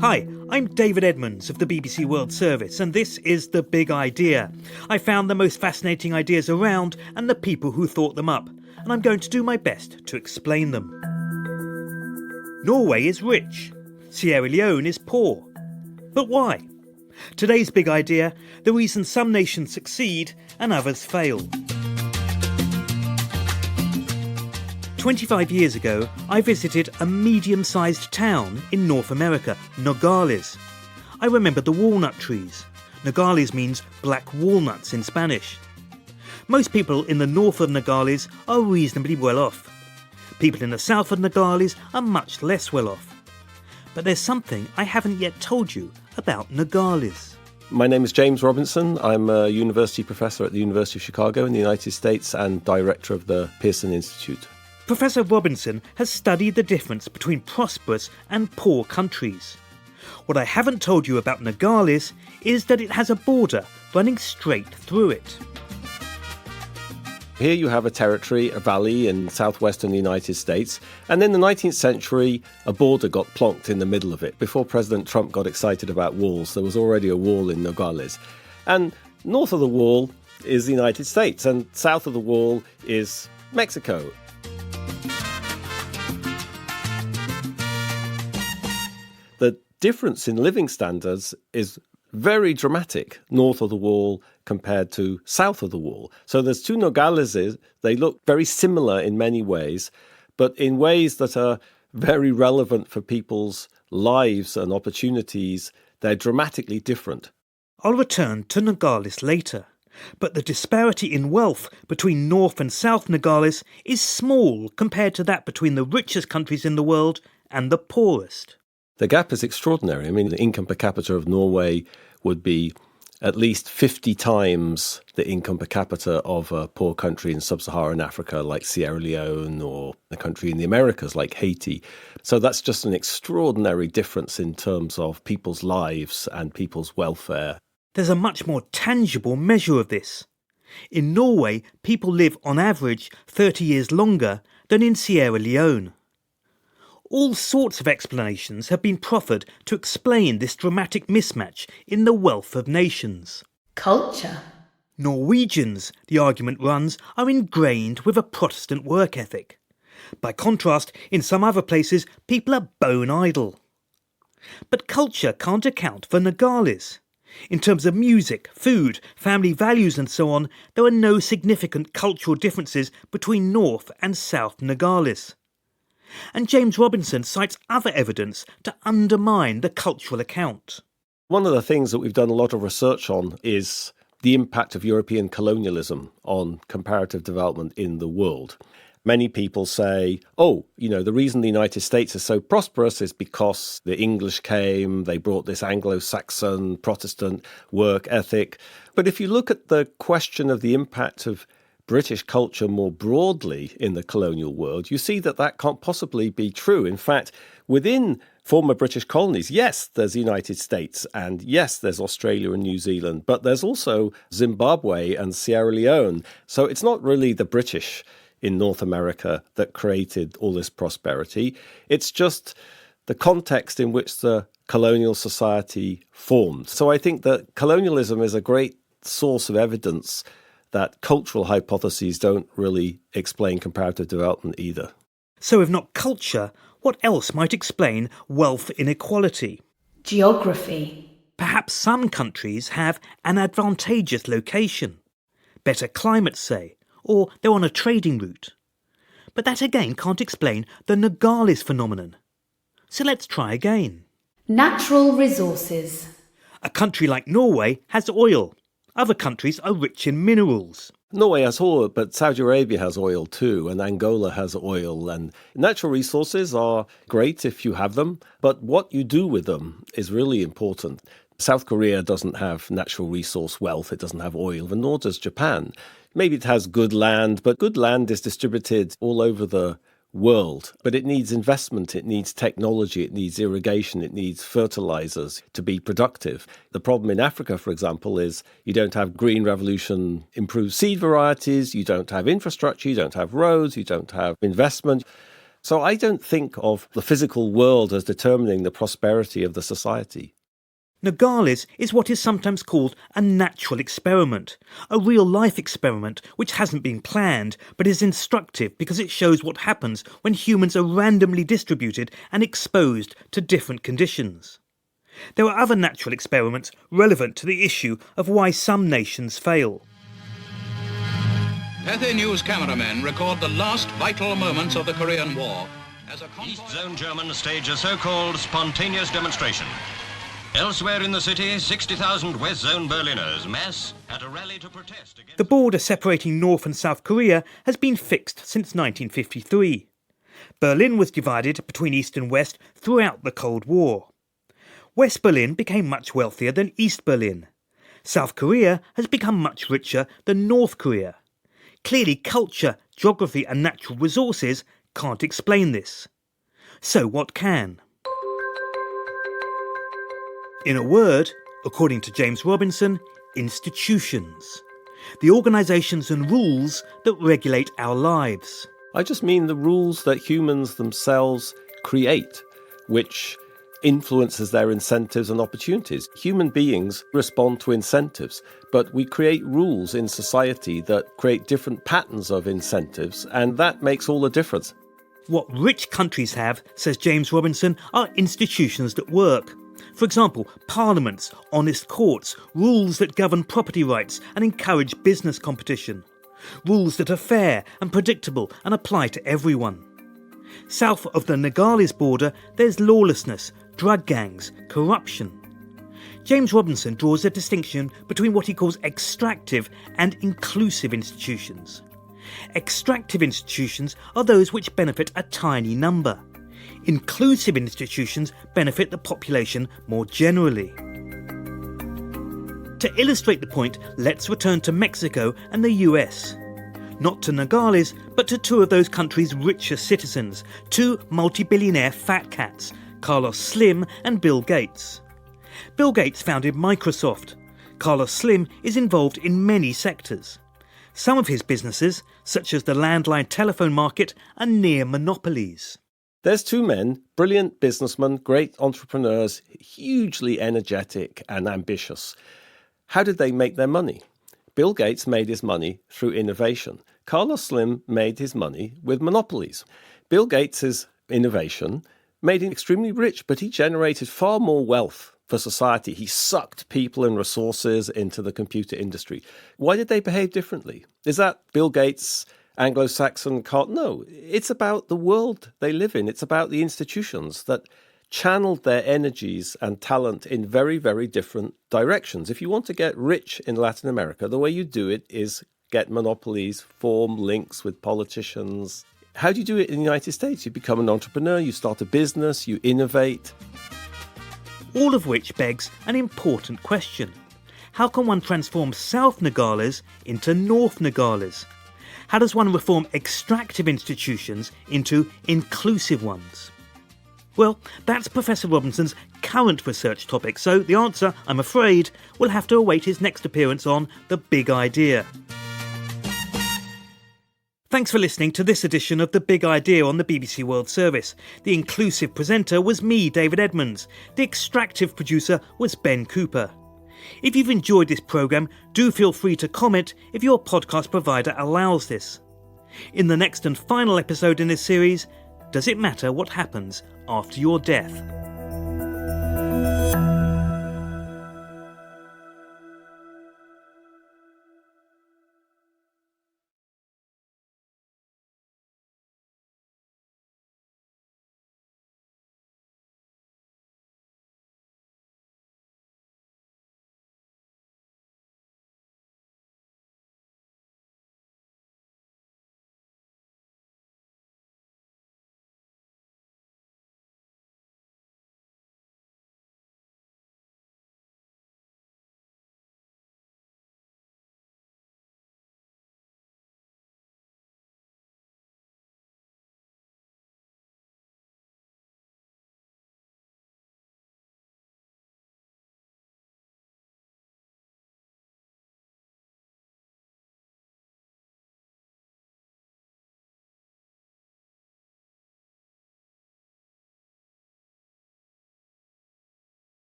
Hi, I'm David Edmonds of the BBC World Service, and this is The Big Idea. I found the most fascinating ideas around and the people who thought them up, and I'm going to do my best to explain them. Norway is rich. Sierra Leone is poor. But why? Today's big idea, the reason some nations succeed and others fail. 25 years ago, I visited a medium-sized town in North America, Nogales. I remembered the walnut trees. Nogales means black walnuts in Spanish. Most people in the north of Nogales are reasonably well off. People in the south of Nogales are much less well off. But there's something I haven't yet told you about Nogales. My name is James Robinson. I'm a university professor at the University of Chicago in the United States and director of the Pearson Institute. Professor Robinson has studied the difference between prosperous and poor countries. What I haven't told you about Nogales is that it has a border running straight through it. Here you have a territory, a valley in southwestern United States, and in the 19th century, a border got plonked in the middle of it. Before President Trump got excited about walls, there was already a wall in Nogales. And north of the wall is the United States, and south of the wall is Mexico. The difference in living standards is very dramatic north of the wall compared to south of the wall. So there's two Nogaleses. They look very similar in many ways, but in ways that are very relevant for people's lives and opportunities, they're dramatically different. I'll return to Nogales later, but the disparity in wealth between North and South Nogales is small compared to that between the richest countries in the world and the poorest. The gap is extraordinary. I mean, the income per capita of Norway would be at least 50 times the income per capita of a poor country in sub-Saharan Africa like Sierra Leone, or a country in the Americas like Haiti. So that's just an extraordinary difference in terms of people's lives and people's welfare. There's a much more tangible measure of this. In Norway, people live on average 30 years longer than in Sierra Leone. All sorts of explanations have been proffered to explain this dramatic mismatch in the wealth of nations. Culture. Norwegians, the argument runs, are ingrained with a Protestant work ethic. By contrast, in some other places, people are bone idle. But culture can't account for Nogales. In terms of music, food, family values and so on, there are no significant cultural differences between North and South Nogales. And James Robinson cites other evidence to undermine the cultural account. One of the things that we've done a lot of research on is the impact of European colonialism on comparative development in the world. Many people say, the reason the United States is so prosperous is because the English came, they brought this Anglo-Saxon Protestant work ethic. But if you look at the question of the impact of British culture more broadly in the colonial world, you see that that can't possibly be true. In fact, within former British colonies, yes, there's the United States, and yes, there's Australia and New Zealand, but there's also Zimbabwe and Sierra Leone. So it's not really the British in North America that created all this prosperity. It's just the context in which the colonial society formed. So I think that colonialism is a great source of evidence that cultural hypotheses don't really explain comparative development either. So if not culture, what else might explain wealth inequality? Geography. Perhaps some countries have an advantageous location, better climate, say, or they're on a trading route. But that again can't explain the Nogales phenomenon. So let's try again. Natural resources. A country like Norway has oil. Other countries are rich in minerals. Norway has oil, but Saudi Arabia has oil too, and Angola has oil. And natural resources are great if you have them, but what you do with them is really important. South Korea doesn't have natural resource wealth, it doesn't have oil, and nor does Japan. Maybe it has good land, but good land is distributed all over the world. But it needs investment, it needs technology, it needs irrigation, it needs fertilizers to be productive. The problem in Africa, for example, is you don't have green revolution improved seed varieties, you don't have infrastructure, you don't have roads, you don't have investment. So I don't think of the physical world as determining the prosperity of the society. Nogales is what is sometimes called a natural experiment, a real-life experiment which hasn't been planned but is instructive because it shows what happens when humans are randomly distributed and exposed to different conditions. There are other natural experiments relevant to the issue of why some nations fail. Cathay News cameramen record the last vital moments of the Korean War as a East Zone Germans stage a so-called spontaneous demonstration. Elsewhere in the city, 60,000 West Zone Berliners mass at a rally to protest against... The border separating North and South Korea has been fixed since 1953. Berlin was divided between East and West throughout the Cold War. West Berlin became much wealthier than East Berlin. South Korea has become much richer than North Korea. Clearly, culture, geography and natural resources can't explain this. So what can? In a word, according to James Robinson, institutions. The organisations and rules that regulate our lives. I just mean the rules that humans themselves create, which influences their incentives and opportunities. Human beings respond to incentives, but we create rules in society that create different patterns of incentives, and that makes all the difference. What rich countries have, says James Robinson, are institutions that work. For example, parliaments, honest courts, rules that govern property rights and encourage business competition. Rules that are fair and predictable and apply to everyone. South of the Nogales border, there's lawlessness, drug gangs, corruption. James Robinson draws a distinction between what he calls extractive and inclusive institutions. Extractive institutions are those which benefit a tiny number. Inclusive institutions benefit the population more generally. To illustrate the point, let's return to Mexico and the US. Not to Nogales, but to two of those countries' richest citizens, two multi-billionaire fat cats, Carlos Slim and Bill Gates. Bill Gates founded Microsoft. Carlos Slim is involved in many sectors. Some of his businesses, such as the landline telephone market, are near monopolies. There's two men, brilliant businessmen, great entrepreneurs, hugely energetic and ambitious. How did they make their money? Bill Gates made his money through innovation. Carlos Slim made his money with monopolies. Bill Gates's innovation made him extremely rich, but he generated far more wealth for society. He sucked people and resources into the computer industry. Why did they behave differently? Is that Bill Gates' Anglo-Saxon cult? No, it's about the world they live in. It's about the institutions that channeled their energies and talent in very, very different directions. If you want to get rich in Latin America, the way you do it is get monopolies, form links with politicians. How do you do it in the United States? You become an entrepreneur, you start a business, you innovate. All of which begs an important question. How can one transform South Nogales into North Nogales? How does one reform extractive institutions into inclusive ones? Well, that's Professor Robinson's current research topic, so the answer, I'm afraid, will have to await his next appearance on The Big Idea. Thanks for listening to this edition of The Big Idea on the BBC World Service. The inclusive presenter was me, David Edmonds. The extractive producer was Ben Cooper. If you've enjoyed this programme, do feel free to comment if your podcast provider allows this. In the next and final episode in this series, does it matter what happens after your death?